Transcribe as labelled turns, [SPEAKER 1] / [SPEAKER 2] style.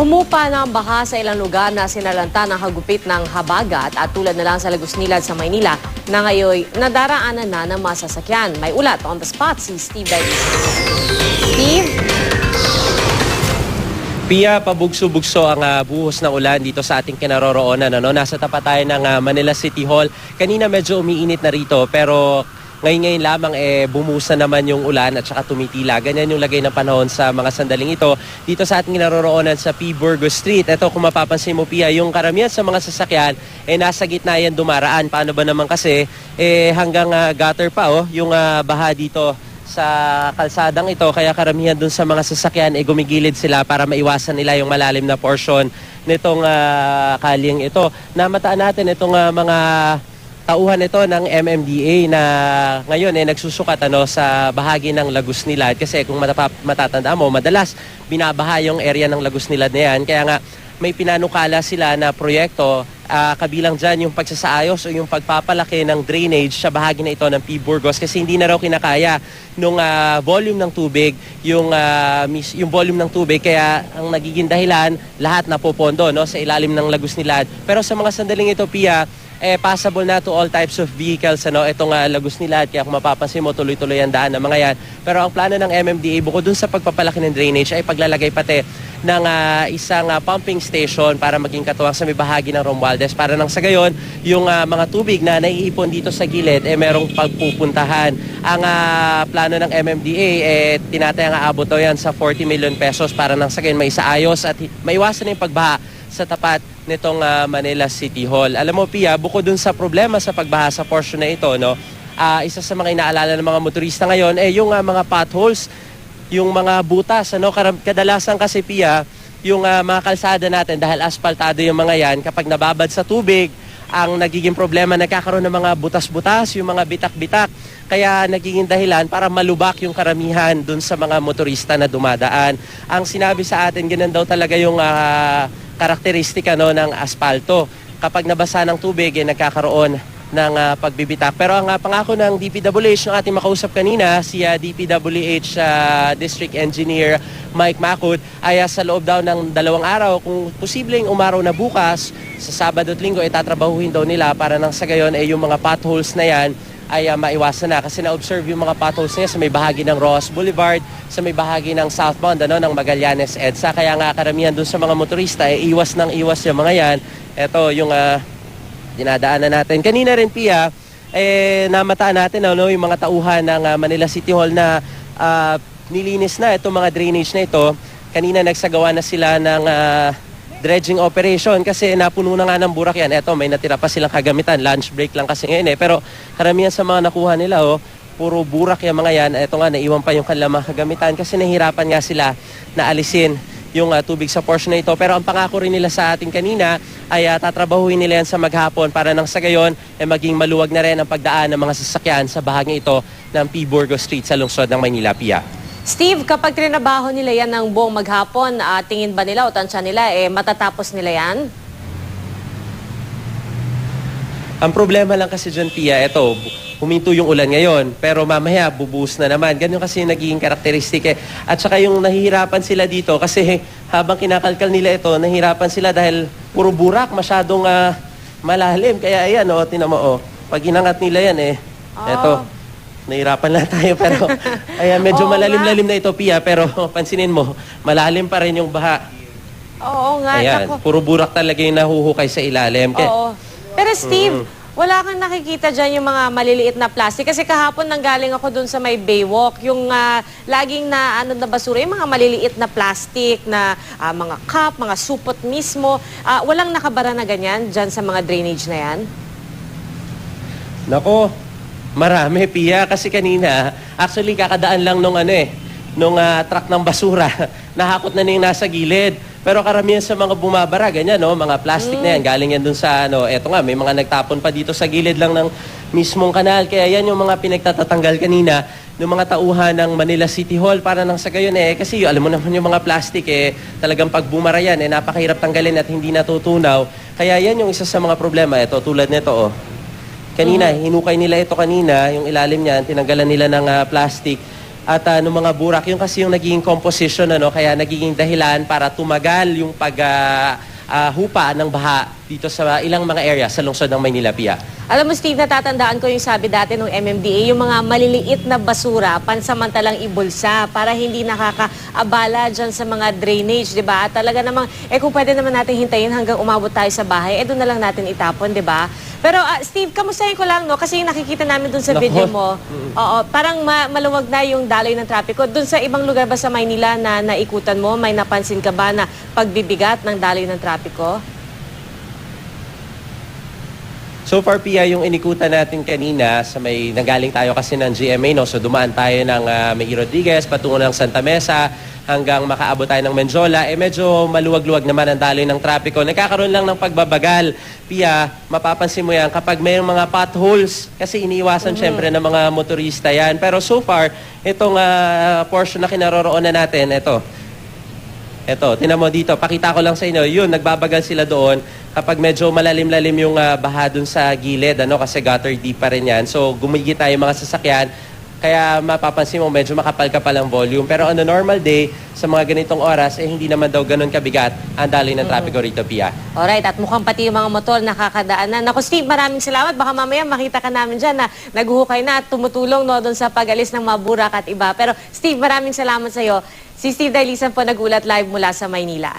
[SPEAKER 1] Humupa na ang baha sa ilang lugar na sinalanta ng hagupit ng habagat at tulad na lang sa Lagos Nilad sa Maynila na ngayon nadaraanan na ng mga sasakyan. May ulat on the spot si Steve Davis. Steve?
[SPEAKER 2] Pia, pabugso-bugso ang buhos ng ulan dito sa ating kinaroroonan. Nasa tapat tayo ng Manila City Hall. Kanina medyo umiinit na rito pero ngayon lamang bumusa naman yung ulan at saka tumitila. Ganyan yung lagay ng panahon sa mga sandaling ito dito sa ating kinaroroonan sa P. Burgos Street. Ito kung mapapansin mo, Pia, yung karamihan sa mga sasakyan nasa gitna yan dumaraan. Paano ba naman kasi hanggang gutter pa yung baha dito sa kalsadang ito, kaya karamihan dun sa mga sasakyan gumigilid sila para maiwasan nila yung malalim na portion nitong kalyeng ito. Namataan natin itong mga tauhan ito ng MMDA na ngayon nagsusukat sa bahagi ng Lagos Nilad kasi kung matatanda mo, madalas binabaha yung area ng Lagos Nilad na yan. Kaya nga may pinanukala sila na proyekto kabilang dyan yung pagsasaayos o yung pagpapalaki ng drainage sa bahagi na ito ng P. Burgos kasi hindi na raw kinakaya nung volume ng tubig, yung volume ng tubig, kaya ang nagiging dahilan lahat napopondo sa ilalim ng Lagos Nilad. Pero sa mga sandaling ito, Pia, passable na to all types of vehicles itong Lagos Nilad, kaya kung mapapansin mo tuloy-tuloy ang daan ng mga yan. Pero ang plano ng MMDA bukod dun sa pagpapalaki ng drainage ay paglalagay pati ng isang pumping station para maging katuwang sa may bahagi ng Romualdez para nang sa gayon yung mga tubig na naiipon dito sa gilid merong pagpupuntahan. Ang plano ng MMDA tinatayang aabot daw yan sa 40 million pesos para nang sa gayon maisaayos at maiwasan yung pagbaha sa tapat nitong Manila City Hall. Alam mo, Pia, bukod dun sa problema sa pagbaha sa portion na ito, isa sa mga inaalala ng mga motorista ngayon yung mga potholes, yung mga butas. Kadalasan kasi, Pia, yung mga kalsada natin dahil aspaltado yung mga yan, kapag nababad sa tubig, ang nagiging problema, nagkakaroon ng mga butas-butas, yung mga bitak-bitak. Kaya nagiging dahilan para malubak yung karamihan dun sa mga motorista na dumadaan. Ang sinabi sa atin, ganun daw talaga yung karakteristika ng aspalto. Kapag nabasa ng tubig, nagkakaroon ng pagbibitak. Pero ang pangako ng DPWH ng ating makausap kanina, si DPWH District Engineer Mike Macud, ay sa loob daw ng 2 araw, kung posibleng umaraw na bukas, sa Sabado at Linggo, tatrabahuhin daw nila para nang sa gayon yung mga potholes na yan ay maiwasan na. Kasi na-observe yung mga potholes na yan sa may bahagi ng Ross Boulevard, sa may bahagi ng southbound ng Magallanes EDSA. Kaya nga karamihan dun sa mga motorista, iwas ng iwas yung mga yan. Ito yung dinadaanan natin. Kanina rin, Pia, namataan natin yung mga tauhan ng Manila City Hall na nilinis na itong mga drainage na ito. Kanina nagsagawa na sila ng dredging operation kasi napuno na nga ng burak yan. Eto, may natira pa silang kagamitan. Lunch break lang kasi ngayon Pero karamihan sa mga nakuha nila, puro burak yung mga yan. Eto nga, naiwan pa yung kanilang mga kagamitan kasi nahihirapan nga sila na alisin yung tubig sa portion na ito. Pero ang pangako rin nila sa ating kanina ay tatrabahuin nila yan sa maghapon para nang sa gayon maging maluwag na rin ang pagdaan ng mga sasakyan sa bahagi ito ng P. Burgos Street sa lungsod ng Maynila, Pia.
[SPEAKER 1] Steve, kapag trinabaho nila yan ng buong maghapon, tingin ba nila o tansya nila, matatapos nila yan?
[SPEAKER 2] Ang problema lang kasi dyan, Pia, huminto yung ulan ngayon, pero mamaya bubuhos na naman. Ganyan kasi nagiging karakteristik At saka yung nahihirapan sila dito kasi habang kinakalkal nila ito, nahihirapan sila dahil puro burak, masyadong malalim. Kaya ayan, tinan mo, pag inangat nila yan, eto, nahihirapan lang tayo pero ayan, medyo malalim-lalim na ito, Pia, pero pansinin mo, malalim pa rin yung baha.
[SPEAKER 1] Oo nga.
[SPEAKER 2] Ayan, puro burak talaga yung nahuhukay sa ilalim.
[SPEAKER 1] Oo. Pero Steve, wala kang nakikita dyan yung mga maliliit na plastic. Kasi kahapon nanggaling ako dun sa may Baywalk, yung laging na basura, yung mga maliliit na plastic na mga cup, mga supot mismo. Walang nakabara na ganyan dyan sa mga drainage na yan?
[SPEAKER 2] Nako, marami, Pia, kasi kanina, actually kakadaan lang nung truck ng basura, nahakot na yung nasa gilid. Pero karamihan sa mga bumabara, ganyan, mga plastic na yan, galing yan dun sa, eto nga, may mga nagtapon pa dito sa gilid lang ng mismong kanal. Kaya yan yung mga pinagtatatanggal kanina ng mga tauhan ng Manila City Hall para nang sa gayon kasi alam mo naman yung mga plastic talagang pag bumara yan, napakahirap tanggalin at hindi natutunaw. Kaya yan yung isa sa mga problema. Ito, tulad nito, Kanina, hinukay nila ito kanina, yung ilalim niyan, tinanggalan nila ng plastic. at ng mga burak. Yung kasi yung naging composition, kaya nagiging dahilan para tumagal yung hupa ng baha dito sa ilang mga area sa lungsod ng Maynila, Pia.
[SPEAKER 1] Alam mo, Steve, natatandaan ko yung sabi dati ng MMDA, yung mga maliliit na basura, pansamantalang ibulsa para hindi nakakaabala dyan sa mga drainage, di ba? At talaga namang, kung pwede naman natin hintayin hanggang umabot tayo sa bahay, doon na lang natin itapon, di ba? Pero Steve, kamustahin ko lang, no? Kasi yung nakikita namin doon sa video mo, parang maluwag na yung daloy ng trapiko. Doon sa ibang lugar ba sa Maynila na naikutan mo, may napansin ka ba na pagbibigat ng daloy ng trapiko?
[SPEAKER 2] So far, Pia, yung inikutan natin kanina, nanggaling tayo kasi ng GMA, no? So dumaan tayo ng May Rodriguez, patungo ng Santa Mesa, hanggang makaabot tayo ng Menjola, medyo maluwag-luwag naman ang daloy ng trapiko. Nagkakaroon lang ng pagbabagal. Pia, mapapansin mo yan kapag may mga potholes, kasi iniiwasan syempre ng mga motorista yan. Pero so far, itong portion na kinaroroonan natin, Ito, tinan mo dito, pakita ko lang sa inyo, yun, nagbabagal sila doon kapag medyo malalim-lalim yung baha dun sa gilid, kasi gutter deep pa rin yan. So, gumigit tayo mga sasakyan, kaya mapapansin mo, medyo makapal-kapal ang volume. Pero on a normal day, sa mga ganitong oras, hindi naman daw ganun kabigat ang daloy ng trapiko rito, Pia.
[SPEAKER 1] Alright, at mukhang pati yung mga motor nakakadaan na. Naku, Steve, maraming salamat. Baka mamaya makita ka namin dyan na naghuhukay na at tumutulong doon sa pag-alis ng mga burak at iba. Pero Steve, maraming salamat sa'yo. Si Steve Dailisan po nagulat live mula sa Maynila.